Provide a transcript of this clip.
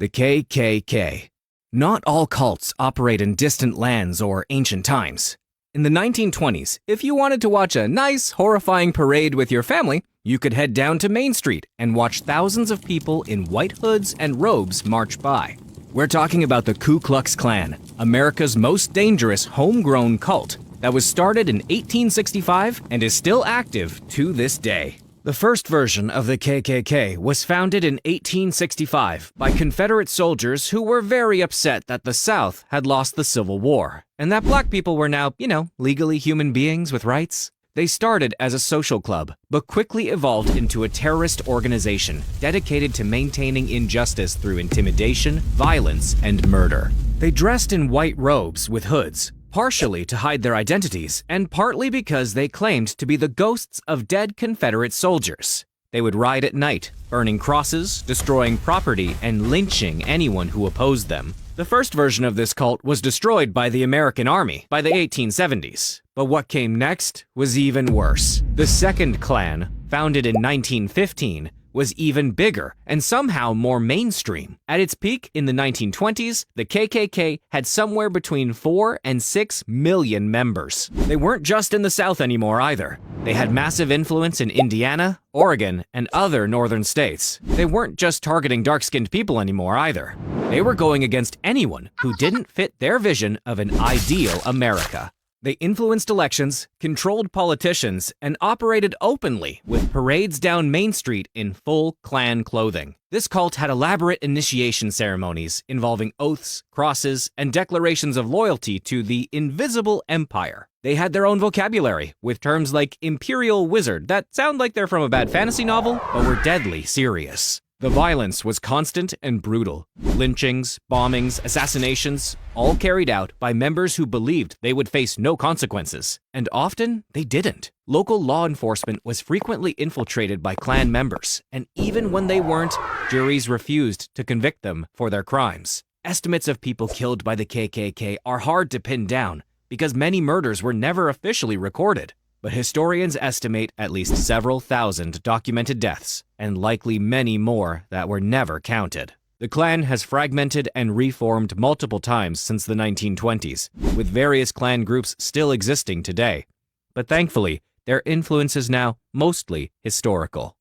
The KKK. Not all cults operate in distant lands or ancient times. In the 1920s, if you wanted to watch a nice, horrifying parade with your family, you could head down to Main Street and watch thousands of people in white hoods and robes march by. We're talking about the Ku Klux Klan, America's most dangerous homegrown cult that was started in 1865 and is still active to this day. The first version of the KKK was founded in 1865 by Confederate soldiers who were very upset that the South had lost the Civil War, and that black people were now, legally human beings with rights. They started as a social club, but quickly evolved into a terrorist organization dedicated to maintaining injustice through intimidation, violence, and murder. They dressed in white robes with hoods, partially to hide their identities, and partly because they claimed to be the ghosts of dead Confederate soldiers. They would ride at night, burning crosses, destroying property, and lynching anyone who opposed them. The first version of this cult was destroyed by the American Army by the 1870s. But what came next was even worse. The second Klan, founded in 1915, was even bigger and somehow more mainstream. At its peak in the 1920s, the KKK had somewhere between 4 and 6 million members. They weren't just in the South anymore either. They had massive influence in Indiana, Oregon, and other northern states. They weren't just targeting dark-skinned people anymore either. They were going against anyone who didn't fit their vision of an ideal America. They influenced elections, controlled politicians, and operated openly with parades down Main Street in full Klan clothing. This cult had elaborate initiation ceremonies involving oaths, crosses, and declarations of loyalty to the Invisible Empire. They had their own vocabulary, with terms like Imperial Wizard that sound like they're from a bad fantasy novel, but were deadly serious. The violence was constant and brutal. Lynchings, bombings, assassinations, all carried out by members who believed they would face no consequences. And often, they didn't. Local law enforcement was frequently infiltrated by Klan members, and even when they weren't, juries refused to convict them for their crimes. Estimates of people killed by the KKK are hard to pin down, because many murders were never officially recorded. But historians estimate at least several thousand documented deaths, and likely many more that were never counted. The Klan has fragmented and reformed multiple times since the 1920s, with various Klan groups still existing today. But thankfully, their influence is now mostly historical.